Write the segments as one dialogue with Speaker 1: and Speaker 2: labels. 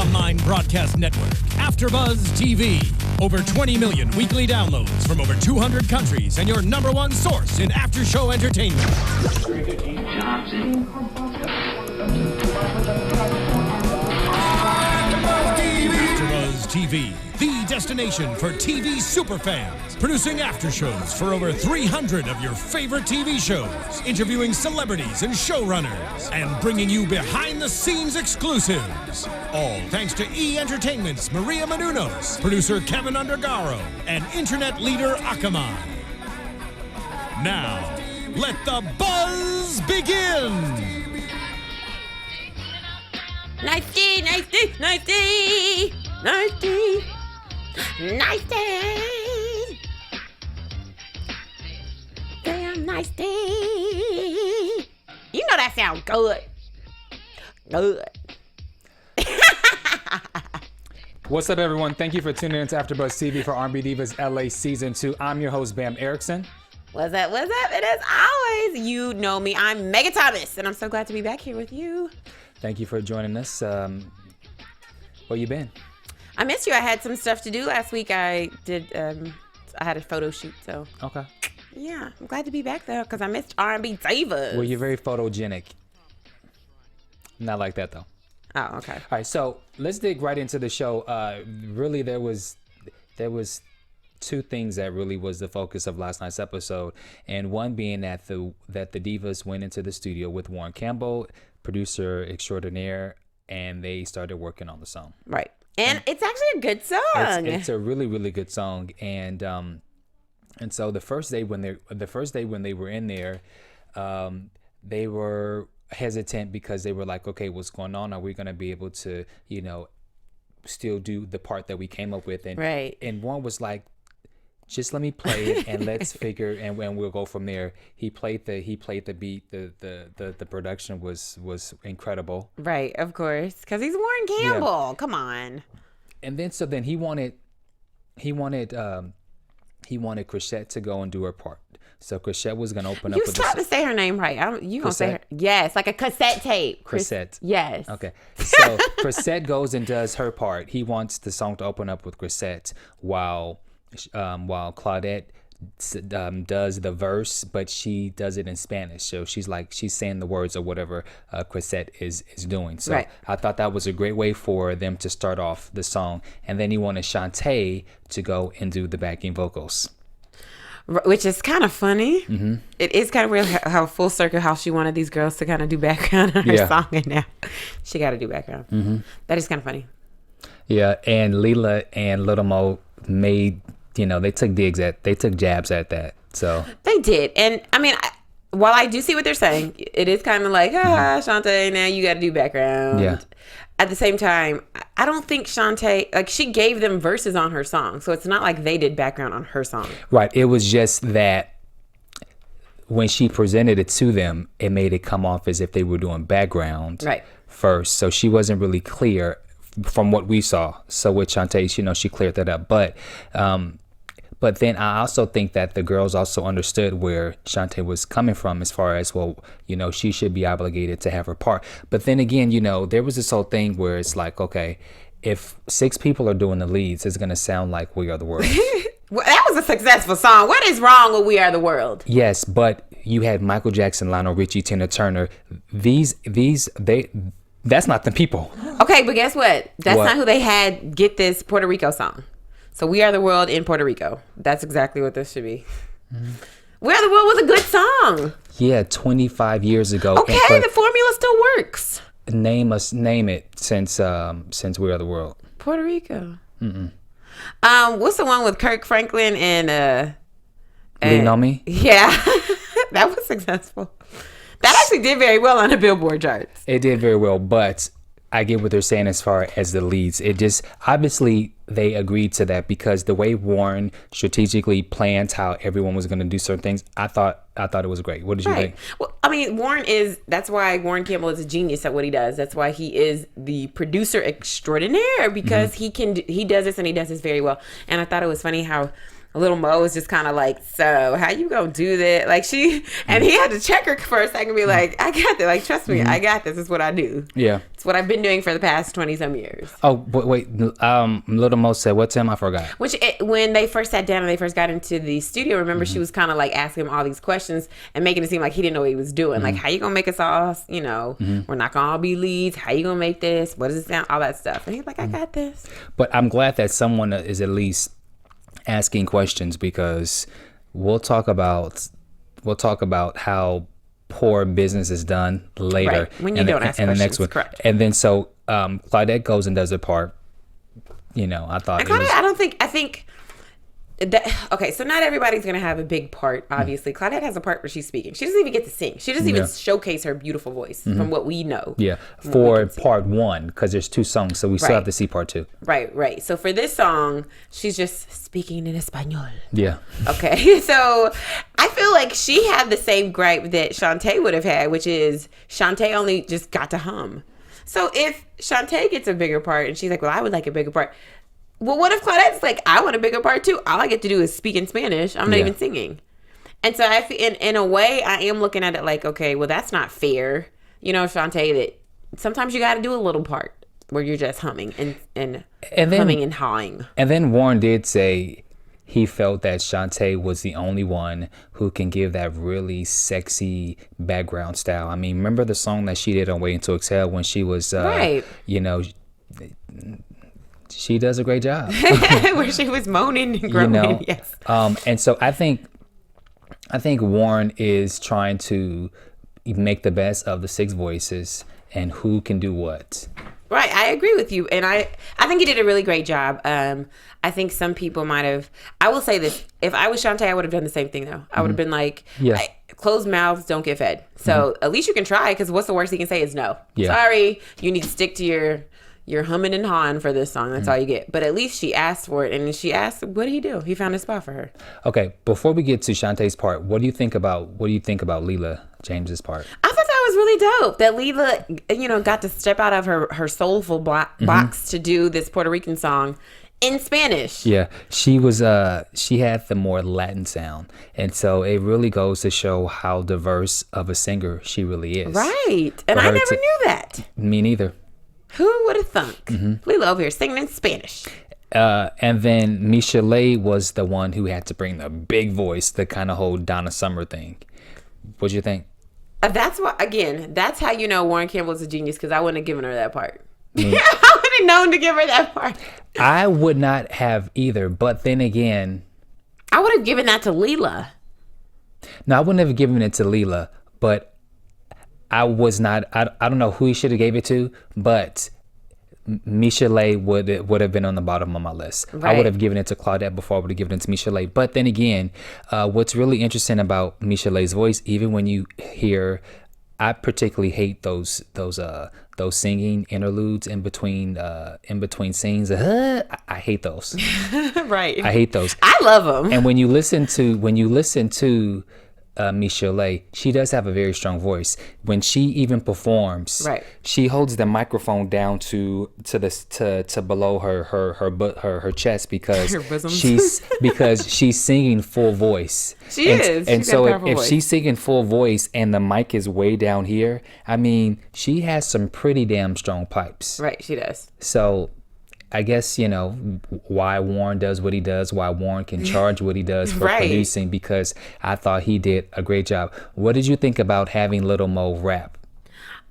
Speaker 1: online broadcast network, AFTERBUZZ TV. Over 20 million weekly downloads from over 200 countries and your number one source in after-show entertainment. AFTERBUZZ TV, the destination for TV superfans. Producing after shows for over 300 of your favorite TV shows. Interviewing celebrities and showrunners. And bringing you behind-the-scenes exclusives. All thanks to E! Entertainment's Maria Menounos, producer Kevin Undergaro, and internet leader Akamai. Now, let the buzz begin!
Speaker 2: Nice day, nice day, nice day, nice day, nice day. Damn nice day. You know that sounds good. Good.
Speaker 3: What's up, everyone? Thank you for tuning in to AFTERBUZZ TV for R&B Divas LA Season 2. I'm your host, Bamm Ericsen.
Speaker 2: What's up, what's up? And as always, you know me. I'm Mega Thomas, and I'm so glad to be back here with you.
Speaker 3: Thank you for joining us. Where you been?
Speaker 2: I missed you. I had some stuff to do last week. I had a photo shoot, so.
Speaker 3: Okay.
Speaker 2: Yeah, I'm glad to be back though, because I missed R&B Divas.
Speaker 3: Well, you're very photogenic. Not like that though.
Speaker 2: Oh, okay.
Speaker 3: All right, so let's dig right into the show. Really, there was two things that really was the focus of last night's episode, and one being that the Divas went into the studio with Warren Campbell, producer extraordinaire, and they started working on the song.
Speaker 2: Right, and it's actually a good song.
Speaker 3: It's a really, really good song, and so the first day when they were in there, they were hesitant because they were like, okay, what's going on? Are we going to be able to, still do the part that we came up with? And
Speaker 2: right.
Speaker 3: And one was like, just let me play it and let's figure, and we'll go from there. He played the beat. The production was incredible.
Speaker 2: Right, of course, because he's Warren Campbell. Yeah. Come on. And
Speaker 3: then he wanted Chrisette to go and do her part. So Chrisette was gonna open up.
Speaker 2: You stop to say her name right. You gonna say her? Yes, like a cassette tape.
Speaker 3: Chrisette.
Speaker 2: Yes.
Speaker 3: Okay. So Chrisette goes and does her part. He wants the song to open up with Chrisette while Claudette does the verse, but she does it in Spanish. So she's saying the words or whatever Chrisette is doing. So right. I thought that was a great way for them to start off the song. And then he wanted Shantae to go and do the backing vocals.
Speaker 2: Which is kind of funny.
Speaker 3: Mm-hmm.
Speaker 2: It is kind of weird how full circle how she wanted these girls to kind of do background on her song, and now she got to do background.
Speaker 3: Mm-hmm.
Speaker 2: That is kind of funny.
Speaker 3: Yeah, and Leela and Little Mo made, they took jabs at that. So
Speaker 2: they did, and I mean, while I do see what they're saying, it is kind of like, Shantae, now you got to do background.
Speaker 3: Yeah.
Speaker 2: At the same time, I don't think Shantae, she gave them verses on her song. So it's not like they did background on her song.
Speaker 3: Right. It was just that when she presented it to them, it made it come off as if they were doing background first. So she wasn't really clear from what we saw. So with Shantae, she cleared that up. But then I also think that the girls also understood where Shantae was coming from as far as, she should be obligated to have her part. But then again, there was this whole thing where it's like, okay, if 6 people are doing the leads, it's going to sound like We Are the World.
Speaker 2: Well, that was a successful song. What is wrong with We Are the World?
Speaker 3: Yes, but you had Michael Jackson, Lionel Richie, Tina Turner. That's not the people.
Speaker 2: Okay, but guess what? That's not who they had get this Puerto Rico song. So We Are the World in Puerto Rico. That's exactly what this should be. Mm-hmm. We Are the World was a good song.
Speaker 3: Yeah, 25 years ago.
Speaker 2: Okay, the formula still works.
Speaker 3: Name it since We Are the World.
Speaker 2: Puerto Rico.
Speaker 3: Mm-mm.
Speaker 2: What's the one with Kirk Franklin and
Speaker 3: Lean On Me?
Speaker 2: Yeah, that was successful. That actually did very well on the Billboard charts.
Speaker 3: It did very well, but I get what they're saying as far as the leads. It just, obviously they agreed to that because the way Warren strategically planned how everyone was going to do certain things, I thought it was great. What did you think?
Speaker 2: Well, I mean, that's why Warren Campbell is a genius at what he does. That's why he is the producer extraordinaire, because he does this and he does this very well. And I thought it was funny how Little Mo was just kind of like, so how you gonna do that? Like and he had to check her for a second and be like, I got this. Like, trust me, I got this. It's what I do.
Speaker 3: Yeah.
Speaker 2: It's what I've been doing for the past 20-some years.
Speaker 3: Oh, wait. Little Mo said, what's him? I forgot.
Speaker 2: When they first sat down and they first got into the studio, remember she was kind of like asking him all these questions and making it seem like he didn't know what he was doing. Like, how you gonna make us all, we're not gonna all be leads. How you gonna make this? What does it sound? All that stuff. And he's like, I got this.
Speaker 3: But I'm glad that someone is at least asking questions, because we'll talk about how poor business is done later.
Speaker 2: Right. When you don't ask questions, the next one. Correct.
Speaker 3: And then so Claudette goes and does her part. I thought
Speaker 2: I think that, okay, so not everybody's gonna have a big part. Obviously, Claudette has a part where she's speaking. She doesn't even get to sing. She doesn't even showcase her beautiful voice from what we know.
Speaker 3: Yeah, for part 1, because there's 2 songs, so we still have to see part 2.
Speaker 2: Right. So for this song, she's just speaking in Espanol.
Speaker 3: Yeah.
Speaker 2: Okay, so I feel like she had the same gripe that Shantae would have had, which is Shantae only just got to hum. So if Shantae gets a bigger part and she's like, well, I would like a bigger part. Well, what if Claudette's like, I want a bigger part too? All I get to do is speak in Spanish. I'm not even singing. And so I feel, in a way, I am looking at it like, okay, well, that's not fair. Shantae, that sometimes you got to do a little part where you're just humming and then, humming and hawing. And
Speaker 3: then Warren did say he felt that Shantae was the only one who can give that really sexy background style. I mean, remember the song that she did on Waiting to Exhale when she was, she does a great job.
Speaker 2: Where she was moaning and groaning, yes.
Speaker 3: And so I think Warren is trying to make the best of the 6 voices and who can do what.
Speaker 2: Right, I agree with you, and I think he did a really great job. I think some people might have. I will say this: if I was Shantae, I would have done the same thing though. I would have been like, closed mouths don't get fed. So at least you can try, because what's the worst he can say is no. Yeah. Sorry, you need to stick to your humming and hawing for this song. That's all you get. But at least she asked for it, and she asked, what did he do? He found a spot for her.
Speaker 3: Okay, before we get to Shantae's part, what do you think about Leela James's part?
Speaker 2: I thought that was really dope. That Leela, got to step out of her soulful box to do this Puerto Rican song in Spanish.
Speaker 3: Yeah, she had the more Latin sound, and so it really goes to show how diverse of a singer she really is.
Speaker 2: Right, and I never knew that.
Speaker 3: Me neither.
Speaker 2: Who would have thunk? Leela over here singing in Spanish.
Speaker 3: And then Michelet was the one who had to bring the big voice, the kind of whole Donna Summer thing. What'd you think?
Speaker 2: That's how you know Warren Campbell's a genius, because I wouldn't have given her that part. I would have known to give her that part.
Speaker 3: I would not have either, but then again,
Speaker 2: I would have given that to Leela.
Speaker 3: No, I wouldn't have given it to Leela, but I was not. I don't know who he should have gave it to, but Michelet would have been on the bottom of my list. Right. I would have given it to Claudette before I would have given it to Michelet. But then again, what's really interesting about Michelet's voice, even when you hear, I particularly hate those singing interludes in between scenes. I hate those.
Speaker 2: Right.
Speaker 3: I hate those.
Speaker 2: I love them.
Speaker 3: And when you listen to Michelet, she does have a very strong voice. When she even performs, right, she holds the microphone down to below her chest, because she's singing full voice.
Speaker 2: She is.
Speaker 3: And so if she's singing full voice and the mic is way down here, I mean, she has some pretty damn strong pipes.
Speaker 2: Right, she does.
Speaker 3: So I guess, why Warren does what he does, why Warren can charge what he does for producing, because I thought he did a great job. What did you think about having Little Mo rap?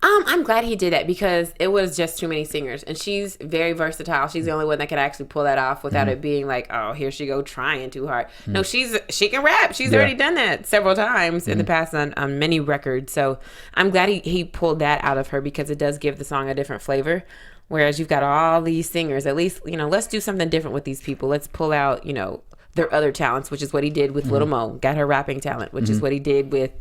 Speaker 2: I'm glad he did that, because it was just too many singers, and she's very versatile. She's the only one that can actually pull that off without it being like, oh, here she go trying too hard. No, she can rap. She's already done that several times in the past on many records. So I'm glad he pulled that out of her, because it does give the song a different flavor. Whereas you've got all these singers, at least, let's do something different with these people. Let's pull out, their other talents, which is what he did with Little Mo. Got her rapping talent, which is what he did with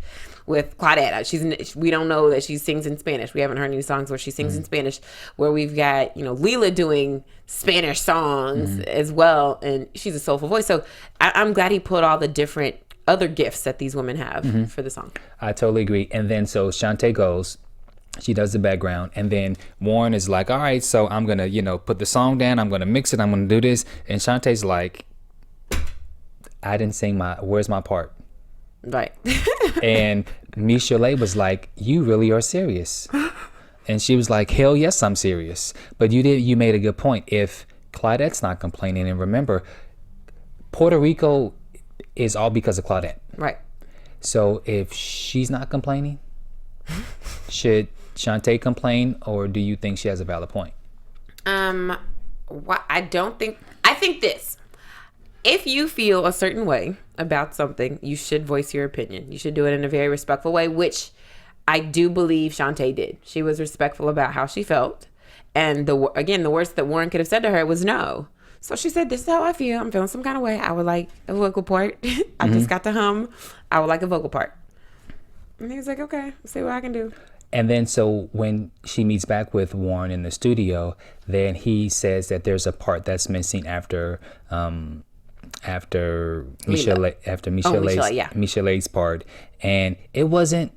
Speaker 2: Claudette. We don't know that she sings in Spanish. We haven't heard any songs where she sings in Spanish. Where we've got, Leela doing Spanish songs as well, and she's a soulful voice. So I'm glad he put all the different other gifts that these women have for the song.
Speaker 3: I totally agree. And then so Shantae goes. She does the background, and then Warren is like, all right, so I'm gonna, put the song down, I'm gonna mix it, I'm gonna do this. And Shantae's like, I didn't sing where's my part?
Speaker 2: Right.
Speaker 3: And Michelle was like, you really are serious. And she was like, hell yes, I'm serious. But you made a good point. If Claudette's not complaining, and remember, Puerto Rico is all because of Claudette.
Speaker 2: Right.
Speaker 3: So if she's not complaining, should Shantae complain, or do you think she has a valid point?
Speaker 2: I think this. If you feel a certain way about something, you should voice your opinion. You should do it in a very respectful way, which I do believe Shantae did. She was respectful about how she felt. And the worst that Warren could have said to her was no. So she said, this is how I feel. I'm feeling some kind of way. I would like a vocal part. I just got to hum. I would like a vocal part. And he was like, okay, let's see what I can do.
Speaker 3: And then so when she meets back with Warren in the studio, then he says that there's a part that's missing after Michelle's part. And it wasn't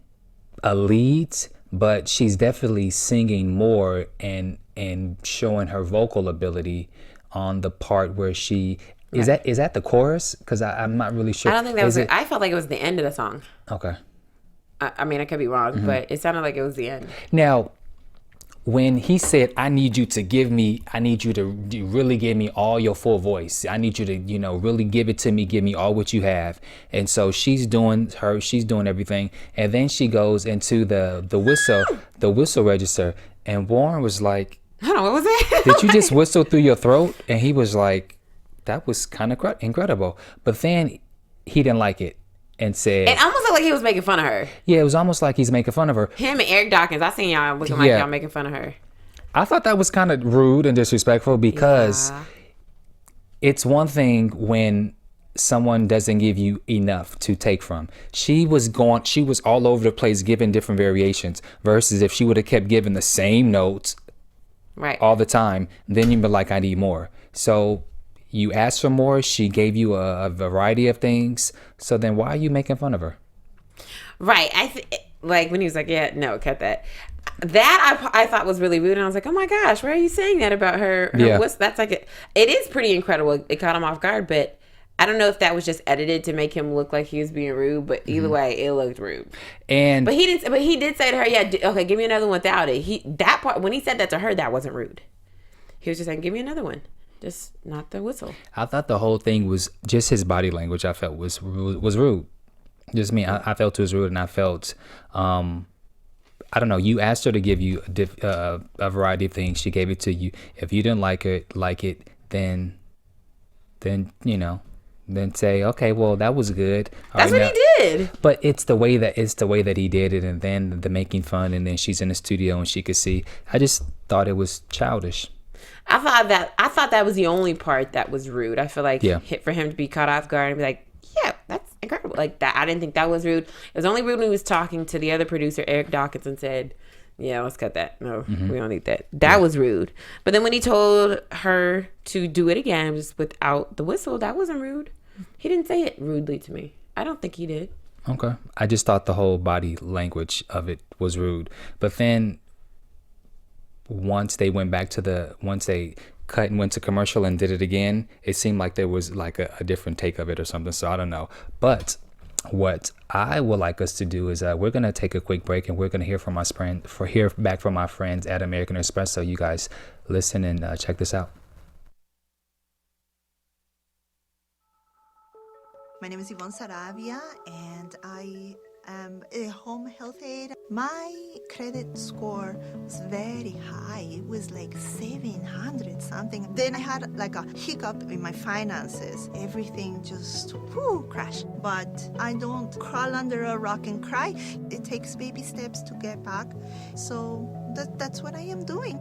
Speaker 3: a lead, but she's definitely singing more and showing her vocal ability on the part where she is that the chorus? Because I'm not really sure.
Speaker 2: I don't think that was it. I felt like it was the end of the song.
Speaker 3: Okay.
Speaker 2: I mean, I could be wrong, but it sounded like it was the end.
Speaker 3: Now, when he said, I need you to really give me all your full voice. I need you to, really give it to me, give me all what you have. And so she's doing everything. And then she goes into the whistle register. And Warren was like,
Speaker 2: I don't know, what was that?
Speaker 3: Did you just whistle through your throat? And he was like, that was kind of incredible. But then he didn't like it. And said,
Speaker 2: it almost looked like he was making fun of her.
Speaker 3: Yeah, it was almost like he's making fun of her.
Speaker 2: Him and Eric Dawkins, I seen y'all looking like y'all making fun of her.
Speaker 3: I thought that was kind of rude and disrespectful because it's one thing when someone doesn't give you enough to take from. She was all over the place giving different variations versus if she would have kept giving the same notes all the time, then you'd be like, I need more. So you asked for more. She gave you a variety of things. So then why are you making fun of her?
Speaker 2: Right. Like when he was like, yeah, no, cut that. That I thought was really rude. And I was like, oh my gosh, why are you saying that about her? That's like it is pretty incredible. It caught him off guard, but I don't know if that was just edited to make him look like he was being rude, but either way, it looked rude. But he did say to her, yeah, okay, give me another one without it. That part, when he said that to her, that wasn't rude. He was just saying, give me another one. Just not the whistle. I
Speaker 3: thought the whole thing was just his body language. I felt was rude. Just me. I felt it was rude, and I felt, I don't know. You asked her to give you a variety of things. She gave it to you. If you didn't like it, then say, okay, well, that was good.
Speaker 2: That's what he did.
Speaker 3: But it's the way that he did it, and then the making fun, and then she's in the studio and she could see. I just thought it was childish.
Speaker 2: I thought that was the only part that was rude. I feel like for him to be caught off guard and be like, yeah, that's incredible. Like that, I didn't think that was rude. It was only rude when he was talking to the other producer, Eric Dawkins, and said, yeah, let's cut that. No, we don't need that. That was rude. But then when he told her to do it again, just without the whistle, that wasn't rude. He didn't say it rudely to me. I don't think he did.
Speaker 3: Okay. I just thought the whole body language of it was rude. But then once they cut and went to commercial and did it again, it seemed like there was like a different take of it or something. So I don't know. But what I would like us to do is we're going to take a quick break and we're going to hear back from my friends at American Express. So you guys listen and check this out.
Speaker 4: My name is Yvonne Saravia, and I am a home health aide. My credit score was very high. It was like 700 something. Then I had like a hiccup in my finances. Everything just crashed. But I don't crawl under a rock and cry. It takes baby steps to get back. So that's what I am doing.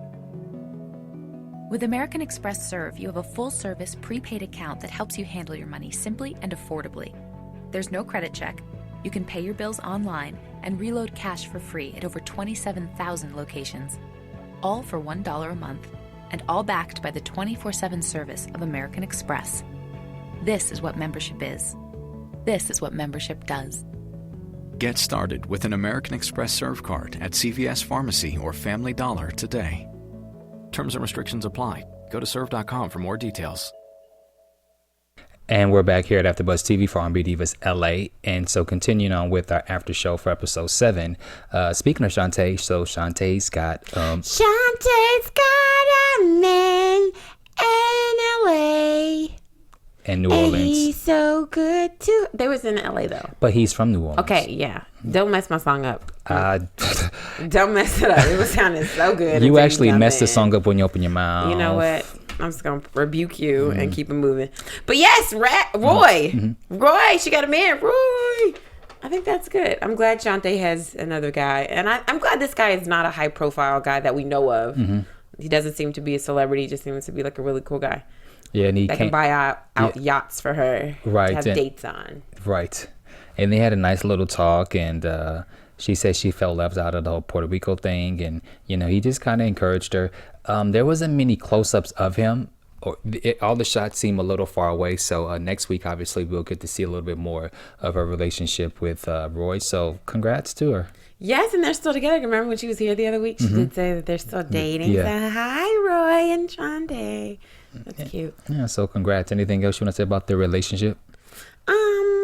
Speaker 5: With American Express Serve, you have a full-service prepaid account that helps you handle your money simply and affordably. There's no credit check. You can pay your bills online and reload cash for free at over 27,000 locations. All for $1 a month, and all backed by the 24/7 service of American Express. This is what membership is. This is what membership does.
Speaker 6: Get started with an American Express Serve card at CVS Pharmacy or Family Dollar today. Terms and restrictions apply. Go to serve.com for more details.
Speaker 3: And we're back here at AFTERBUZZ TV for R&B Divas LA. And so continuing on with our after show for episode 7. Speaking of Shantae, so Shantae's got
Speaker 2: a man in LA.
Speaker 3: And New Orleans.
Speaker 2: He's so good too. They was in LA though.
Speaker 3: But he's from New Orleans.
Speaker 2: Okay, yeah. Don't mess my song up. Don't mess it up. It was sounding so good.
Speaker 3: You actually messed the song up when you open your mouth.
Speaker 2: You know what? I'm just gonna rebuke you and keep it moving. But yes, Roy. Roy, she got a man. Roy. I think that's good. I'm glad Shantae has another guy. And I'm glad this guy is not a high profile guy that we know of. He doesn't seem to be a celebrity. He just seems to be like a really cool guy.
Speaker 3: Yeah, and he
Speaker 2: can buy out yachts for her to have dates on.
Speaker 3: Right. And they had a nice little talk, and she said she felt left out of the whole Puerto Rico thing, and, you know, he just kind of encouraged her. There wasn't many close-ups of him. All the shots seem a little far away, so next week, obviously, we'll get to see a little bit more of her relationship with Roy, so congrats to her.
Speaker 2: Yes, and they're still together. Remember when she was here the other week? She did say that they're still dating. Yeah. So, hi, Roy and Shantae. That's cute.
Speaker 3: Yeah, so congrats. Anything else you want to say about their relationship?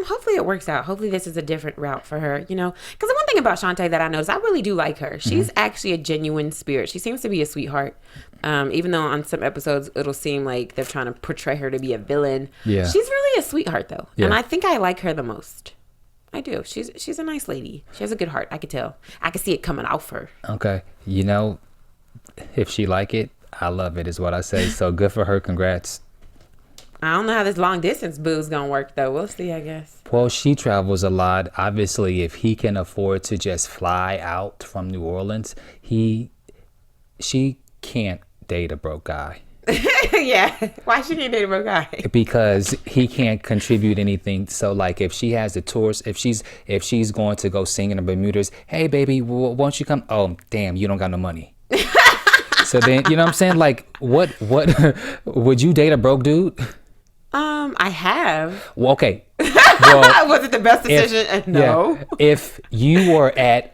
Speaker 2: Hopefully it works out. Hopefully this is a different route for her, you know? Because the one thing about Shantae that I noticed, I really do like her. She's actually a genuine spirit. She seems to be a sweetheart. Even though on some episodes it'll seem like they're trying to portray her to be a villain. Yeah. She's really a sweetheart, though. Yeah. And I think I like her the most. I do. She's a nice lady. She has a good heart. I could tell. I could see it coming out for her.
Speaker 3: Okay. You know, if she like it, I love it is what I say. So good for her. Congrats.
Speaker 2: I don't know how this long distance boo's gonna work though. We'll see, I guess.
Speaker 3: Well, she travels a lot. Obviously, if he can afford to just fly out from New Orleans, she can't date a broke guy.
Speaker 2: Yeah. Why she can't date a broke guy?
Speaker 3: Because he can't contribute anything. So like if she has the tours, if she's going to go sing in the Bermudas, hey baby, won't you come? Oh damn, you don't got no money. So then, you know what I'm saying? Like, what would you date a broke dude?
Speaker 2: I have.
Speaker 3: Well, okay. Well,
Speaker 2: was it the best decision? No.
Speaker 3: Yeah, if you were at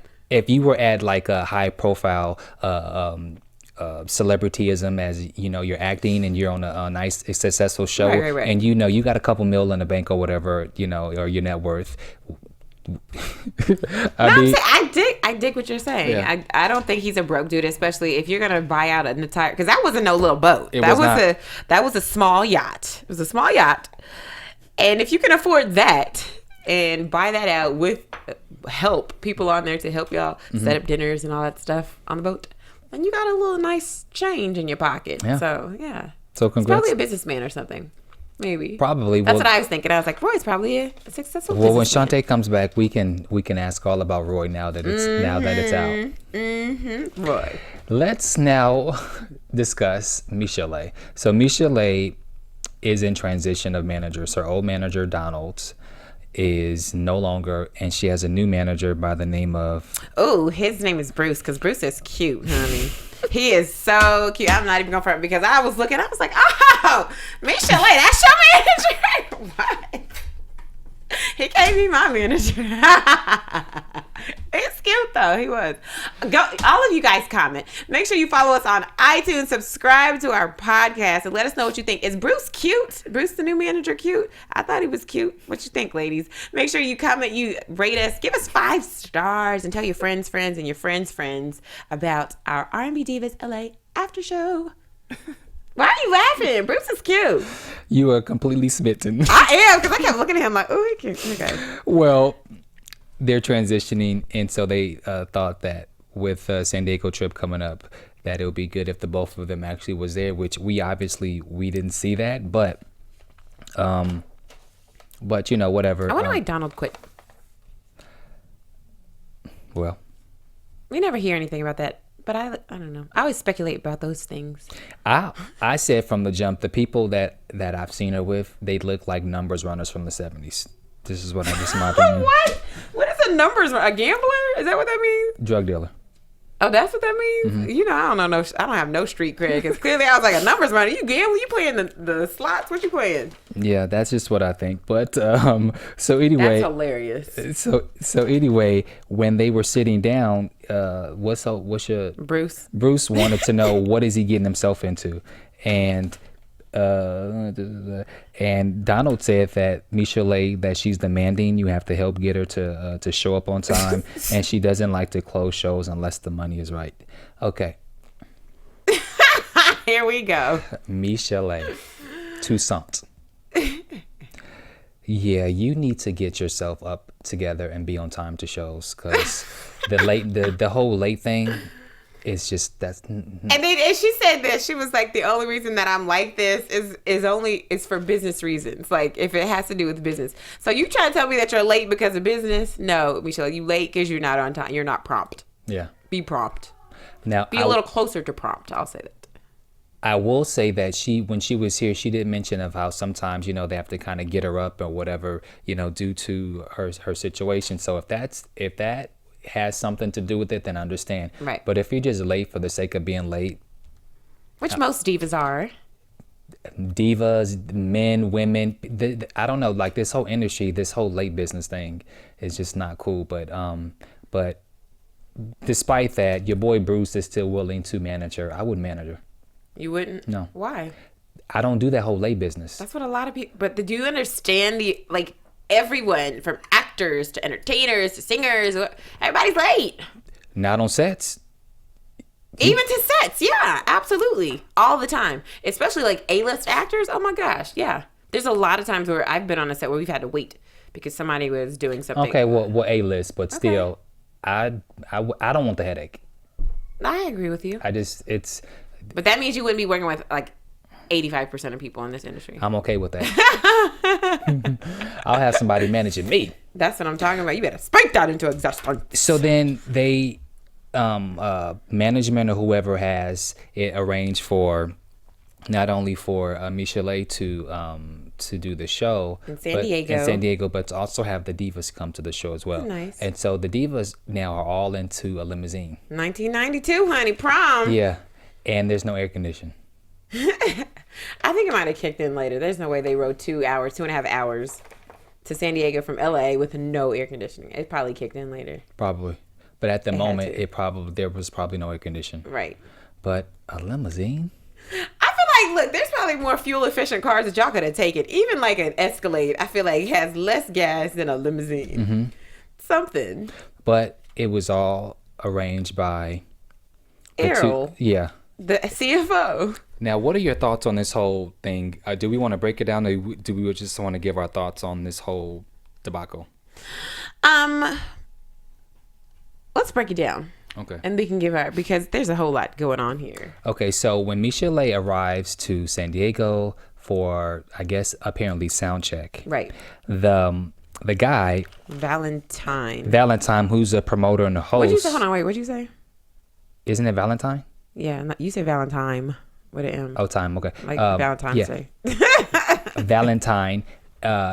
Speaker 3: like a high profile celebrityism, as you know, you're acting and you're on a nice successful show, right. And you know you got a couple mil in the bank or whatever, you know, or your net worth.
Speaker 2: I dig what you're saying. Yeah. I don't think he's a broke dude, especially if you're gonna buy out an entire, because that wasn't no little boat. That was a small yacht. It was a small yacht, and if you can afford that and buy that out with people on there to help y'all set up dinners and all that stuff on the boat, then you got a little nice change in your pocket. Yeah. So yeah.
Speaker 3: So congrats.
Speaker 2: He's probably a businessman or something. Maybe.
Speaker 3: Probably.
Speaker 2: That's what I was thinking. I was like, Roy's probably a successful businessman.
Speaker 3: Well, when Shantae comes back, we can ask all about Roy now that it's out.
Speaker 2: Roy.
Speaker 3: Let's now discuss Michelle. So Michelle is in transition of managers. Her old manager, Donald, is no longer, and she has a new manager by the name of...
Speaker 2: Oh, his name is Bruce, because Bruce is cute, honey. He is so cute. I'm not even going for it, because I was looking, I was like, oh, Michelle, that's your manager? What? He can't be my manager. It's cute though. He was. Go, all of you guys comment. Make sure you follow us on iTunes. Subscribe to our podcast and let us know what you think. Is Bruce cute? Bruce, the new manager, cute? I thought he was cute. What you think, ladies? Make sure you comment. You rate us. Give us 5 stars and tell your friends, and your friends about our R&B Divas LA after show. Why are you laughing? Bruce is cute.
Speaker 3: You are completely smitten.
Speaker 2: I am, because I kept looking at him like, oh, he cute. Okay.
Speaker 3: Well, they're transitioning, and so they thought that with San Diego trip coming up, that it would be good if the both of them actually was there, which we didn't see that, but you know, whatever.
Speaker 2: I wonder why Donald quit.
Speaker 3: Well,
Speaker 2: we never hear anything about that. But I don't know. I always speculate about those things.
Speaker 3: I said from the jump, the people that I've seen her with, they look like numbers runners from the 70s. This is what I just my opinion.
Speaker 2: What? What is a numbers runner? A gambler? Is that what that means?
Speaker 3: Drug dealer.
Speaker 2: Oh, that's what that means? Mm-hmm. You know, I don't know. I don't have no street cred, because clearly I was like, a numbers runner. You gambling? You playing the slots? What you playing?
Speaker 3: Yeah, that's just what I think. But so anyway,
Speaker 2: that's hilarious.
Speaker 3: So anyway, when they were sitting down, what's your
Speaker 2: Bruce?
Speaker 3: Bruce wanted to know what is he getting himself into, and And Donald said that Michel'le, that she's demanding. You have to help get her to show up on time, and she doesn't like to close shows unless the money is right. Okay.
Speaker 2: Here we go.
Speaker 3: Michel'le, Toussaint. Yeah, you need to get yourself up together and be on time to shows, because the whole late thing is just that's.
Speaker 2: And she said that she was like, the only reason that I'm like this is for business reasons. Like if it has to do with business. So you try to tell me that you're late because of business? No, Michel'le, you late because you're not on time. You're not prompt.
Speaker 3: Yeah.
Speaker 2: Be prompt.
Speaker 3: Now
Speaker 2: be a little closer to prompt. I'll say that.
Speaker 3: I will say that when she was here, she did mention of how sometimes, they have to kind of get her up or whatever, due to her situation. So if that has something to do with it, then I understand.
Speaker 2: Right.
Speaker 3: But if you're just late for the sake of being late.
Speaker 2: Which most divas are.
Speaker 3: Divas, men, women, I don't know, like this whole industry, this whole late business thing is just not cool. But despite that, your boy Bruce is still willing to manage her. I wouldn't manage her.
Speaker 2: You wouldn't?
Speaker 3: No.
Speaker 2: Why?
Speaker 3: I don't do that whole late business.
Speaker 2: That's what a lot of people. But do you understand everyone from actors to entertainers to singers? Everybody's late.
Speaker 3: Not on sets.
Speaker 2: Even to sets, yeah, absolutely, all the time. Especially like A-list actors. Oh my gosh, yeah. There's a lot of times where I've been on a set where we've had to wait because somebody was doing something.
Speaker 3: Okay, well, A-list, but still, I don't want the headache.
Speaker 2: I agree with you.
Speaker 3: But
Speaker 2: that means you wouldn't be working with like 85% of people in this industry.
Speaker 3: I'm okay with that. I'll have somebody managing me.
Speaker 2: That's what I'm talking about. You better speak that into existence.
Speaker 3: So then they, management or whoever has it arranged for, not only for Michel'le to do the show
Speaker 2: in San Diego,
Speaker 3: but to also have the divas come to the show as well.
Speaker 2: Nice.
Speaker 3: And so the divas now are all into a limousine.
Speaker 2: 1992, honey, prom.
Speaker 3: Yeah. And there's no air conditioning.
Speaker 2: I think it might have kicked in later. There's no way they rode 2.5 hours to San Diego from LA with no air conditioning. It probably kicked in later.
Speaker 3: Probably. But at the moment, there was probably no air conditioning.
Speaker 2: Right.
Speaker 3: But a limousine?
Speaker 2: I feel like, look, there's probably more fuel efficient cars that y'all could have taken. Even like an Escalade, I feel like has less gas than a limousine.
Speaker 3: Mm-hmm.
Speaker 2: Something.
Speaker 3: But it was all arranged by
Speaker 2: Errol.
Speaker 3: Yeah.
Speaker 2: The CFO.
Speaker 3: Now, what are your thoughts on this whole thing? Do we want to break it down, or do we just want to give our thoughts on this whole debacle?
Speaker 2: Let's break it down.
Speaker 3: Okay.
Speaker 2: And we can give our, because there's a whole lot going on here.
Speaker 3: Okay, so when Michel'le arrives to San Diego for, I guess, apparently sound check.
Speaker 2: Right.
Speaker 3: The guy Valentine, who's a promoter and a host.
Speaker 2: What'd you say? Hold on, wait. What'd you say?
Speaker 3: Isn't it Valentine?
Speaker 2: Yeah, you say Valentine with an M.
Speaker 3: Oh, time. Okay.
Speaker 2: Like Valentine's Day.
Speaker 3: Valentine.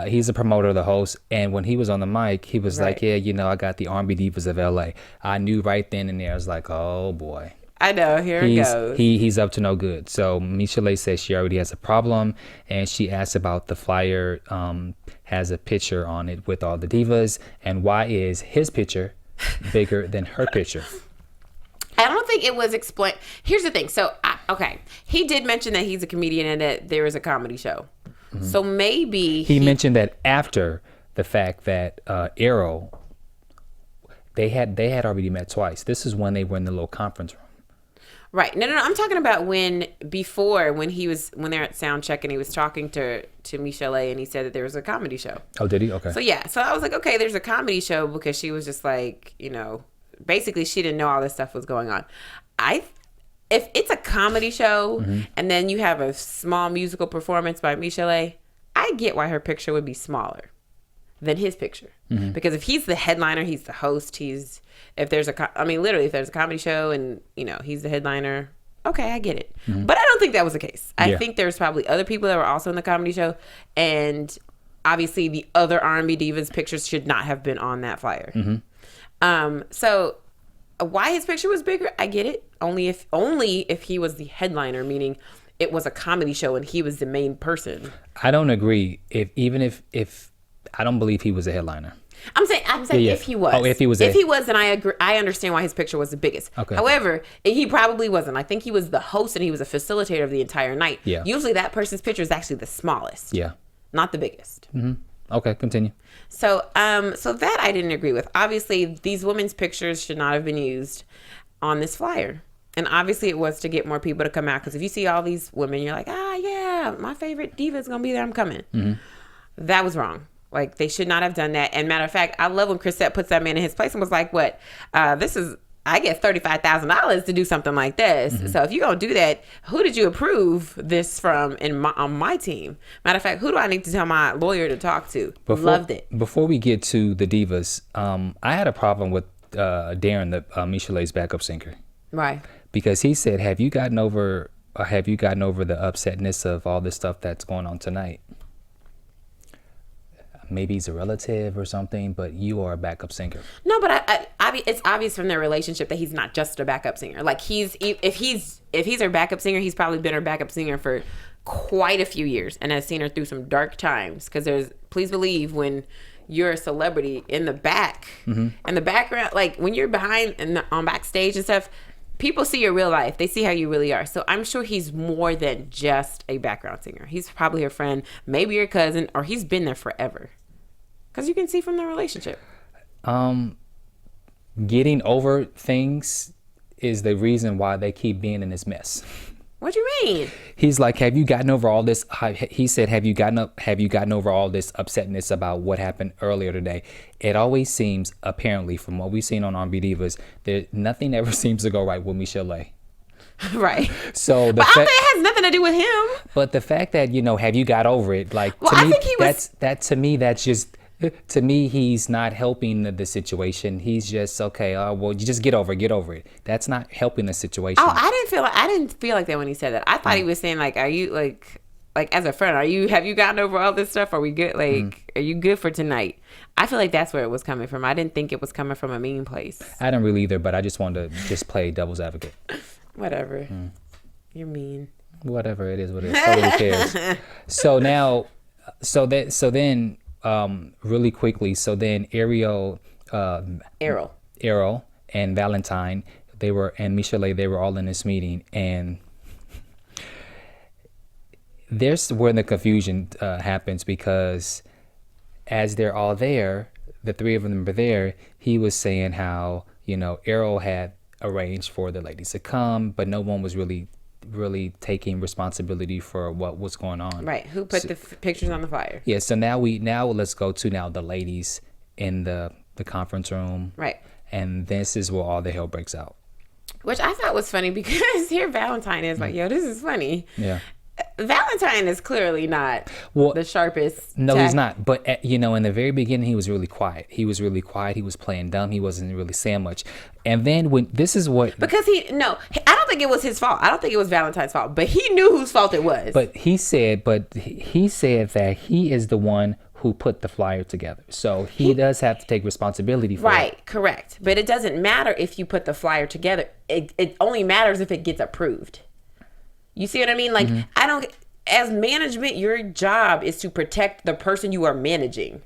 Speaker 3: He's a promoter, the host, and when he was on the mic, he was like, "Yeah, I got the R&B Divas of LA." I knew right then and there. I was like, "Oh boy."
Speaker 2: I know. Here it goes.
Speaker 3: He's up to no good. So Michel'le says she already has a problem, and she asks about the flyer. Has a picture on it with all the divas, and why is his picture bigger than her picture?
Speaker 2: I don't think it was explained. Here's the thing. So, okay, he did mention that he's a comedian and that there is a comedy show. Mm-hmm. So maybe
Speaker 3: he mentioned that after the fact that Errol, they had already met twice. This is when they were in the little conference room.
Speaker 2: Right. No. I'm talking about when they're at sound check and he was talking to Michel'le and he said that there was a comedy show.
Speaker 3: Oh, did he? Okay.
Speaker 2: So yeah. So I was like, okay, there's a comedy show, because she was just like, basically she didn't know all this stuff was going on. If it's a comedy show, mm-hmm. and then you have a small musical performance by Michel'le, I get why her picture would be smaller than his picture. Mm-hmm. Because if he's the headliner, he's the host, if there's a comedy show and, he's the headliner, okay, I get it. Mm-hmm. But I don't think that was the case. I think there's probably other people that were also in the comedy show, and obviously the other R&B Divas pictures should not have been on that flyer. Mm-hmm. So why his picture was bigger, I get it. Only if he was the headliner, meaning it was a comedy show and he was the main person.
Speaker 3: I don't agree. If I don't believe he was a headliner.
Speaker 2: I'm saying if he was.
Speaker 3: Oh, if he was.
Speaker 2: If he was, then I agree. I understand why his picture was the biggest.
Speaker 3: Okay.
Speaker 2: However, he probably wasn't. I think he was the host and he was a facilitator of the entire night.
Speaker 3: Yeah.
Speaker 2: Usually that person's picture is actually the smallest.
Speaker 3: Yeah.
Speaker 2: Not the biggest.
Speaker 3: Mm-hmm. Okay, continue.
Speaker 2: So that I didn't agree with. Obviously, these women's pictures should not have been used on this flyer. And obviously it was to get more people to come out. Because if you see all these women, you're like, yeah, my favorite diva is going to be there. I'm coming. Mm-hmm. That was wrong. Like, they should not have done that. And matter of fact, I love when Chrisette puts that man in his place and was like, what? I get $35,000 to do something like this. Mm-hmm. So if you're going to do that, who did you approve this from on my team? Matter of fact, who do I need to tell my lawyer to talk to? Loved it.
Speaker 3: Before we get to the divas, I had a problem with Darren, Michelet's backup singer.
Speaker 2: Right.
Speaker 3: Because he said, have you gotten over the upsetness of all this stuff that's going on tonight? Maybe he's a relative or something, but you are a backup singer.
Speaker 2: No, but it's obvious from their relationship that he's not just a backup singer. Like, if he's her backup singer, he's probably been her backup singer for quite a few years and has seen her through some dark times. Because please believe, when you're a celebrity in the back, in the background, like when you're behind and on backstage and stuff, people see your real life. They see how you really are. So I'm sure he's more than just a background singer. He's probably your friend, maybe your cousin, or he's been there forever. Because you can see from the relationship.
Speaker 3: Getting over things is the reason why they keep being in this mess.
Speaker 2: What do you mean?
Speaker 3: He's like, have you gotten over all this? He said, have you gotten over all this upsetness about what happened earlier today? It always seems, apparently, from what we've seen on R&B Divas, nothing ever seems to go right with Michelet.
Speaker 2: Right.
Speaker 3: So
Speaker 2: but I think it has nothing to do with him.
Speaker 3: But the fact that, have you got over it? Like,
Speaker 2: well,
Speaker 3: to me, that's just. To me, he's not helping the situation. He's just, okay, well, you just get over it. That's not helping the situation.
Speaker 2: Oh, I didn't feel like that when he said that. I thought he was saying, like, are you like as a friend, have you gotten over all this stuff? Are we good? Like, are you good for tonight? I feel like that's where it was coming from. I didn't think it was coming from a mean place.
Speaker 3: I didn't really either, but I just wanted to just play devil's advocate.
Speaker 2: Whatever. You're mean.
Speaker 3: Whatever, it is what it is. Nobody cares. So then really quickly, so then Errol and Valentine, and Michelet, they were all in this meeting, and there's where the confusion happens, because as they're all there, the three of them were there, he was saying how, Errol had arranged for the ladies to come, but no one was really taking responsibility for what was going on.
Speaker 2: Right. Who put the pictures on the flyer?
Speaker 3: Yeah. So now let's go to the ladies in the conference room.
Speaker 2: Right.
Speaker 3: And this is where all the hell breaks out.
Speaker 2: Which I thought was funny, because here Valentine is like, yo, this is funny.
Speaker 3: Yeah.
Speaker 2: Valentine is clearly not the sharpest.
Speaker 3: No, he's not. But, in the very beginning, he was really quiet. He was playing dumb. He wasn't really saying much. And then because
Speaker 2: I don't think it was his fault. I don't think it was Valentine's fault. But he knew whose fault it was.
Speaker 3: But he said that he is the one who put the flyer together. So he does have to take responsibility for it.
Speaker 2: Right, correct. But it doesn't matter if you put the flyer together. It only matters if it gets approved. You see what I mean? Like, as management, your job is to protect the person you are managing.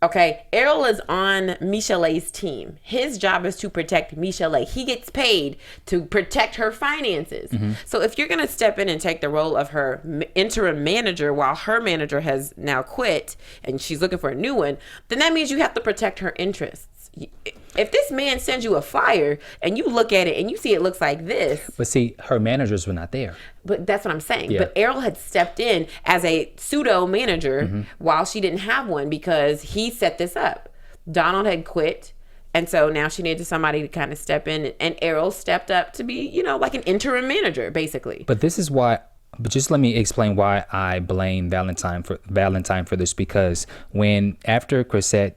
Speaker 2: Okay, Errol is on Michelet's team. His job is to protect Michelet. He gets paid to protect her finances. So if you're going to step in and take the role of her interim manager while her manager has now quit and she's looking for a new one, then that means you have to protect her interests. If this man sends you a flyer and you look at it and you see it looks like this.
Speaker 3: But see, her managers were not there.
Speaker 2: But that's what I'm saying.
Speaker 3: Yeah.
Speaker 2: But Errol had stepped in as a pseudo manager while she didn't have one, because he set this up. Donald had quit. And so now she needed somebody to kind of step in, and Errol stepped up to be, like an interim manager, basically.
Speaker 3: But this is why. But just let me explain why I blame Valentine for this, because after Chrisette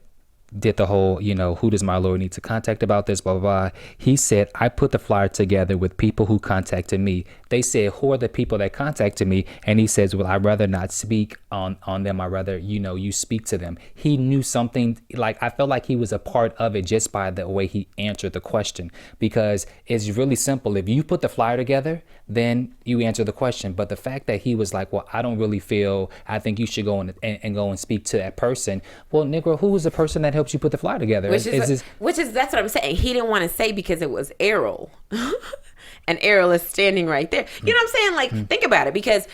Speaker 3: did the whole, who does my lawyer need to contact about this, blah, blah, blah. He said, I put the flyer together with people who contacted me. they said, who are the people that contacted me? And he says, well, I'd rather not speak on them. I'd rather, you speak to them. He knew something, like, I felt like he was a part of it just by the way he answered the question, because it's really simple. If you put the flyer together, then you answer the question. But the fact that he was like, well, I don't really feel, I think you should go and go and speak to that person. Well, Negro, who was the person that helps you put the flyer together?
Speaker 2: Which is that's what I'm saying. He didn't want to say because it was Errol. And Errol is standing right there. You know what I'm saying? Like, think about it, because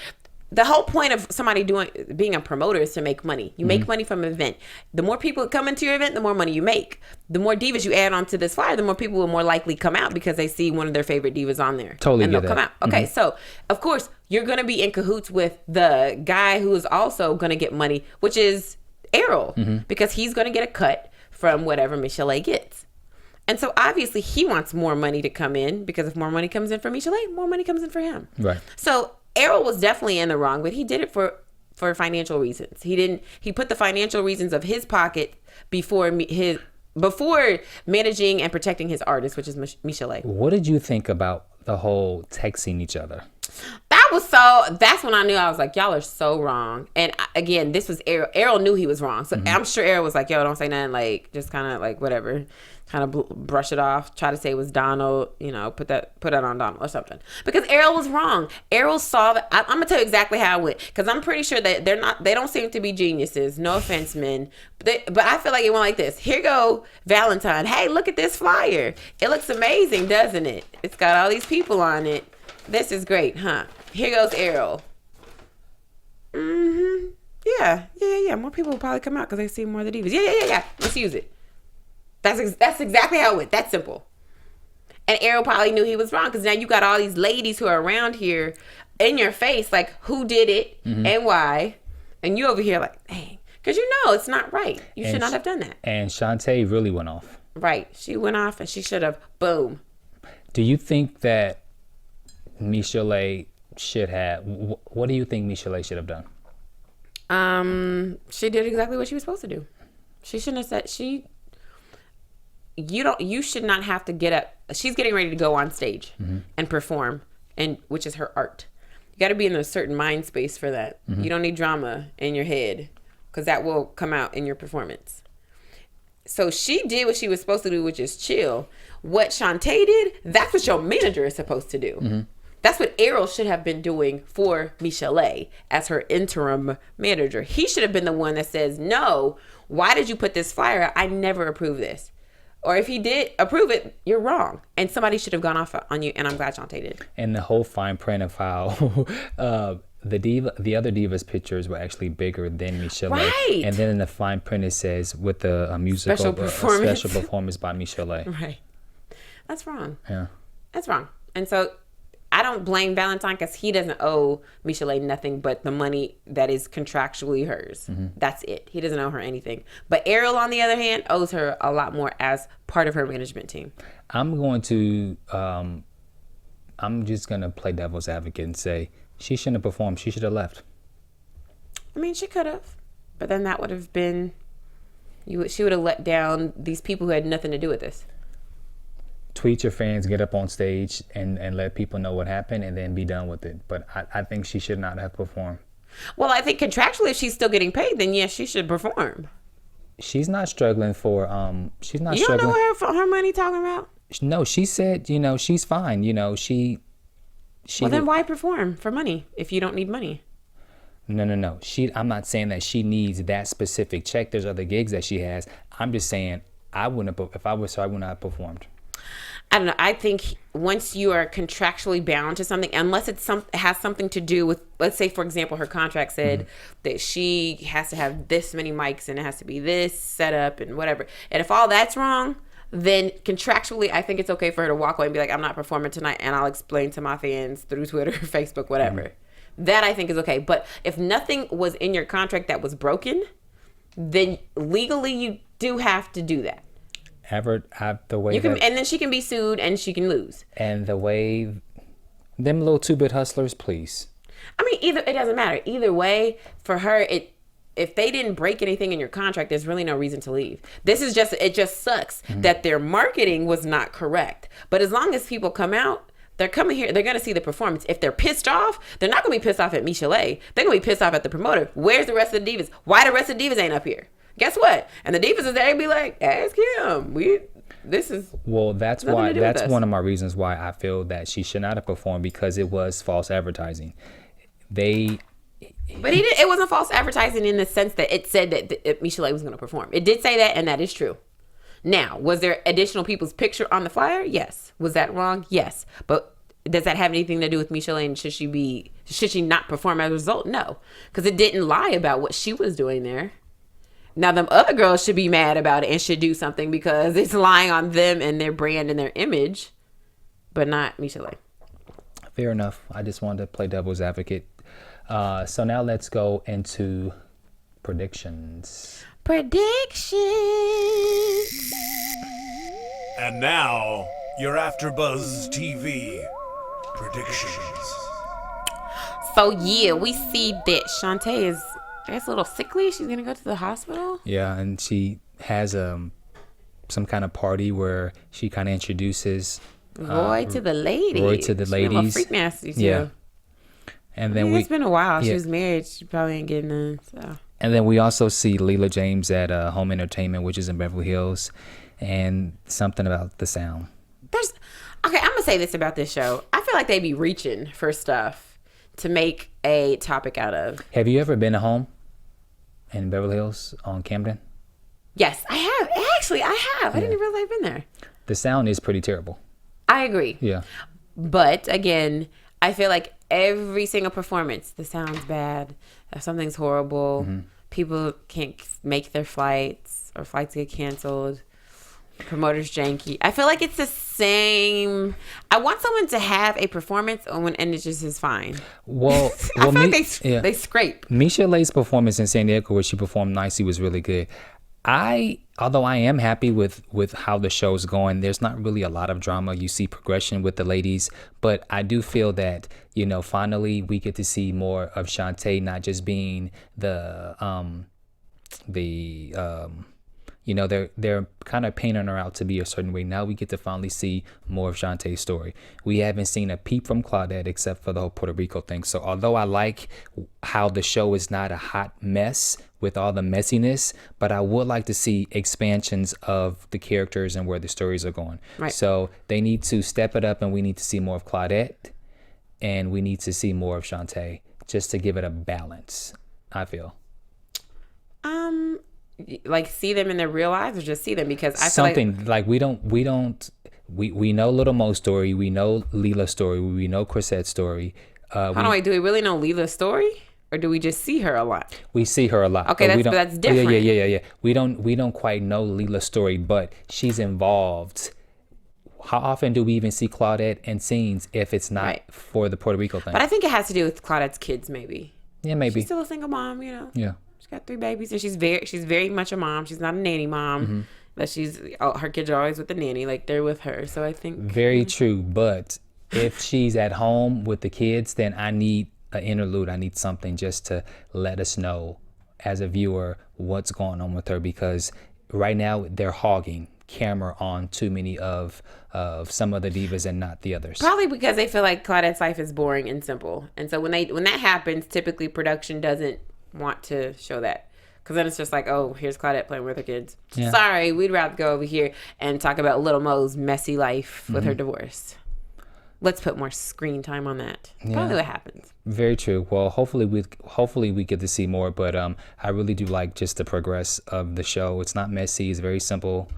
Speaker 2: the whole point of somebody being a promoter is to make money. You make money from an event. The more people come into your event, the more money you make. The more divas you add onto this flyer, the more people will more likely come out because they see one of their favorite divas on there.
Speaker 3: Totally,
Speaker 2: and they'll come out. Okay, so of course you're gonna be in cahoots with the guy who is also gonna get money, which is Errol, because he's gonna get a cut from whatever Michel'le gets. And so obviously he wants more money to come in, because if more money comes in for Michel'le, more money comes in for him. Right. So Errol was definitely in the wrong, but he did it for financial reasons. He put the financial reasons of his pocket before managing and protecting his artist, which is Michel'le.
Speaker 3: What did you think about the whole texting each other?
Speaker 2: That's when I knew. I was like, y'all are so wrong. And again, this was Errol. Errol knew he was wrong. So I'm sure Errol was like, yo, don't say nothing, like, just kind of like whatever, kind of brush it off, try to say it was Donald, put that on Donald or something. Because Errol was wrong. Errol saw that. I'm gonna tell you exactly how it went, because I'm pretty sure that they don't seem to be geniuses. No offense, men. But I feel like it went like this. Here go Valentine. Hey, look at this flyer. It looks amazing, doesn't it? It's got all these people on it. This is great, huh? Here goes Errol. Yeah. More people will probably come out because they see more of the divas. Yeah. Let's use it. That's exactly how it went. That's simple. And Errol probably knew he was wrong, because now you got all these ladies who are around here in your face, like, who did it and why? And you over here like, dang. Because it's not right. You should not have done that.
Speaker 3: And Shantae really went off.
Speaker 2: Right. She went off, and she should have, boom.
Speaker 3: Do you think that Michel'le should have, what do you think Michel'le should have done?
Speaker 2: She did exactly what she was supposed to do. She shouldn't have said, you should not have to get up. She's getting ready to go on stage and perform, and which is her art. You got to be in a certain mind space for that. You don't need drama in your head, because that will come out in your performance. So she did what she was supposed to do, which is chill. What Shantae did, that's what your manager is supposed to do. That's what Errol should have been doing for Michel'le as her interim manager. He should have been the one that says, no, why did you put this flyer? I never approved this. Or if he did approve it, you're wrong. And somebody should have gone off on you, and I'm glad Shantae did.
Speaker 3: And the whole fine print of how the other divas pictures were actually bigger than Michel'le.
Speaker 2: Right.
Speaker 3: And then in the fine print it says with the musical special performance by Michel'le.
Speaker 2: Right. That's wrong.
Speaker 3: Yeah.
Speaker 2: That's wrong. And so I don't blame Valentine, because he doesn't owe Michel'le nothing but the money that is contractually hers. That's it. He doesn't owe her anything. But Errol, on the other hand, owes her a lot more as part of her management team.
Speaker 3: I'm just going to play devil's advocate and say she shouldn't have performed. She should have left.
Speaker 2: I mean, she could have. But then that would have been, she would have let down these people who had nothing to do with this.
Speaker 3: Tweet your fans, get up on stage and let people know what happened, and then be done with it. But I think she should not have performed.
Speaker 2: Well, I think contractually, if she's still getting paid, then yes, she should perform.
Speaker 3: She's not struggling for she's not
Speaker 2: you
Speaker 3: struggling.
Speaker 2: You don't know her money talking about?
Speaker 3: No, she said, she's fine. She
Speaker 2: well, then why perform for money if you don't need money?
Speaker 3: No. I'm not saying that she needs that specific check. There's other gigs that she has. I'm just saying I wouldn't have, if I was her, I would not have performed.
Speaker 2: I don't know. I think once you are contractually bound to something, unless it has something to do with, let's say, for example, her contract said that she has to have this many mics and it has to be this setup and whatever. And if all that's wrong, then contractually, I think it's okay for her to walk away and be like, I'm not performing tonight, and I'll explain to my fans through Twitter, Facebook, whatever. That I think is okay. But if nothing was in your contract that was broken, then legally you do have to do that.
Speaker 3: The way
Speaker 2: you can, and then she can be sued and she can lose.
Speaker 3: And the way them little 2-bit hustlers, please.
Speaker 2: I mean, it doesn't matter. Either way, for her, if they didn't break anything in your contract, there's really no reason to leave. It just sucks that their marketing was not correct. But as long as people come out, They're coming here. They're going to see the performance. If they're pissed off, they're not going to be pissed off at Michelet. They're going to be pissed off at the promoter. Where's the rest of the divas? Why the rest of the divas ain't up here? Guess what? And the divas is there and be like, ask him.
Speaker 3: That's why. That's one of my reasons why I feel that she should not have performed, because it was false advertising. But
Speaker 2: he did. It wasn't false advertising in the sense that it said that Michelet was going to perform. It did say that, and that is true. Now, was there additional people's picture on the flyer? Yes. Was that wrong? Yes. But does that have anything to do with Michelet? And should she not perform as a result? No, because it didn't lie about what she was doing there. Now, them other girls should be mad about it and should do something because it's lying on them and their brand and their image, but not Michelet.
Speaker 3: Fair enough. I just wanted to play devil's advocate. So now let's go into predictions.
Speaker 1: And now, your AFTERBUZZ TV predictions.
Speaker 2: So yeah, we see that Shantae is, I guess, a little sickly. She's gonna go to the hospital.
Speaker 3: Yeah, and she has some kind of party where she kind of introduces
Speaker 2: Roy to the ladies. Freak nasty too. Yeah. And then it's been a while. She was married. She probably ain't getting none. So.
Speaker 3: And then we also see Leela James at Home Entertainment, which is in Beverly Hills, and something about the sound.
Speaker 2: I'm gonna say this about this show. I feel like they be reaching for stuff to make a topic out of.
Speaker 3: Have you ever been to Home in Beverly Hills on Camden?
Speaker 2: Yes, I have. Actually, I have. I didn't realize I've been there.
Speaker 3: The sound is pretty terrible.
Speaker 2: I agree.
Speaker 3: Yeah.
Speaker 2: But again, I feel like every single performance, the sound's bad. If something's horrible, people can't make their flights, or flights get canceled. Promoters janky. I feel like it's the same. I want someone to have a performance and it just is fine.
Speaker 3: Well,
Speaker 2: I feel like they scrape.
Speaker 3: Michelet's performance in San Diego, where she performed nicely, was really good. Although I am happy with how the show's going, there's not really a lot of drama. You see progression with the ladies, but I do feel that, finally we get to see more of Shantae, not just being they're kind of painting her out to be a certain way. Now we get to finally see more of Shantae's story. We haven't seen a peep from Claudette except for the whole Puerto Rico thing. So although I like how the show is not a hot mess with all the messiness, but I would like to see expansions of the characters and where the stories are going. Right. So they need to step it up, and we need to see more of Claudette, and we need to see more of Shantae, just to give it a balance, I feel.
Speaker 2: Like see them in their real lives, or just see them because I
Speaker 3: something
Speaker 2: feel
Speaker 3: like we know Little Mo's story, we know Leela's story, we know Chrisette's story.
Speaker 2: Do we really know Leela's story, or do we just see her a lot?
Speaker 3: We see her a lot.
Speaker 2: Okay, that's different.
Speaker 3: Yeah. We don't quite know Leela's story, but she's involved. How often do we even see Claudette in scenes if it's not for the Puerto Rico thing?
Speaker 2: But I think it has to do with Claudette's kids, maybe.
Speaker 3: Yeah, maybe.
Speaker 2: She's still a single mom,
Speaker 3: Yeah.
Speaker 2: She's got 3 babies, and she's very much a mom. She's not a nanny mom, but her kids are always with the nanny, like they're with her. So I think
Speaker 3: very true. But if she's at home with the kids, then I need an interlude. I need something just to let us know as a viewer what's going on with her, because right now they're hogging camera on too many of some of the divas and not the others.
Speaker 2: Probably because they feel like Claudette's life is boring and simple, and so when that happens, typically production doesn't want to show that, because then it's just like, oh, here's Claudette playing with her kids. Yeah. Sorry, we'd rather go over here and talk about Little Mo's messy life with her divorce. Let's put more screen time on that. Yeah. Probably what happens.
Speaker 3: Very true. Well, hopefully we get to see more, but I really do like just the progress of the show. It's not messy. It's very simple.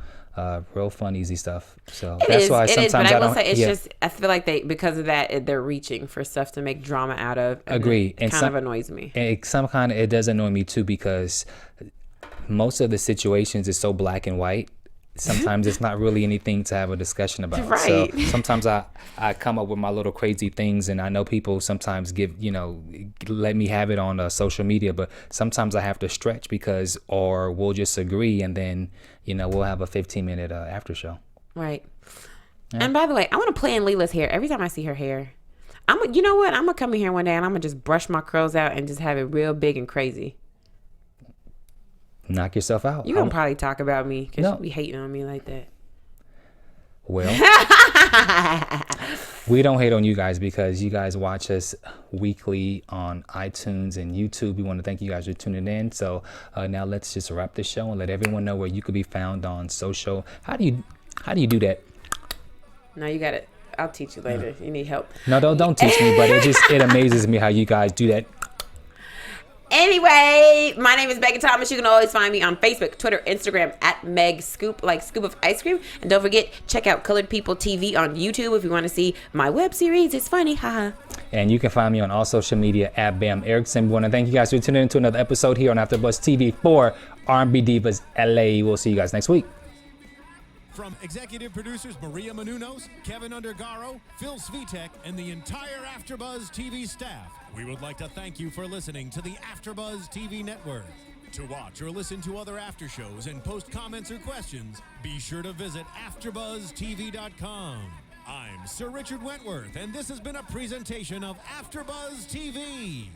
Speaker 3: Real fun, easy stuff. So that's why sometimes I will say
Speaker 2: just I feel like because of that they're reaching for stuff to make drama out of.
Speaker 3: Agree.
Speaker 2: It kind of annoys me.
Speaker 3: It does annoy me too, because most of the situations is so black and white. Sometimes it's not really anything to have a discussion about.
Speaker 2: Right.
Speaker 3: So sometimes I come up with my little crazy things, and I know people sometimes let me have it on social media, but sometimes I have to stretch or we'll just agree, and then we'll have a 15-minute after show.
Speaker 2: Right. Yeah. And by the way, I want to play in Leela's hair every time I see her hair. You know what? I'm gonna come in here one day and I'm gonna just brush my curls out and just have it real big and crazy.
Speaker 3: Knock yourself out.
Speaker 2: You're gonna probably talk about me because you be hating on me like that.
Speaker 3: Well, we don't hate on you guys because you guys watch us weekly on iTunes and YouTube. We want to thank you guys for tuning in. So now let's just wrap the show and let everyone know where you could be found on social. How do you do that?
Speaker 2: No, you got it. I'll teach you later. You need help.
Speaker 3: No, don't teach me, but it amazes me how you guys do that.
Speaker 2: Anyway, my name is Megan Thomas. You can always find me on Facebook, Twitter, Instagram at Meg Scoop, like scoop of ice cream. And don't forget, check out Colored People TV on YouTube if you want to see my web series. It's funny, haha.
Speaker 3: And you can find me on all social media at Bamm Ericsen. We want to thank you guys for tuning in to another episode here on AFTERBUZZ TV for R&B Divas LA. We'll see you guys next week.
Speaker 1: From executive producers Maria Menounos, Kevin Undergaro, Phil Svitek, and the entire AfterBuzz TV staff, we would like to thank you for listening to the AfterBuzz TV network. To watch or listen to other after shows and post comments or questions, be sure to visit AfterBuzzTV.com. I'm Sir Richard Wentworth, and this has been a presentation of AfterBuzz TV.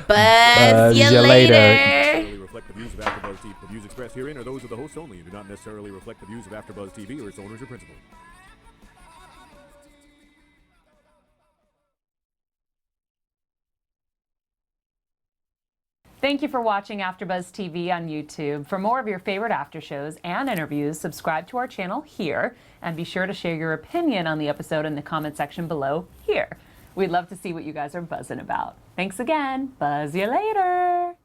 Speaker 2: Buzz you later.
Speaker 7: Reflect the views of AfterBuzz TV. The views expressed herein are those of the hosts only and do not necessarily reflect the views of AfterBuzz TV or its owners or principals.
Speaker 8: Thank you for watching AfterBuzz TV on YouTube. For more of your favorite after shows and interviews, subscribe to our channel here, and be sure to share your opinion on the episode in the comment section below here. We'd love to see what you guys are buzzing about. Thanks again. Buzz you later.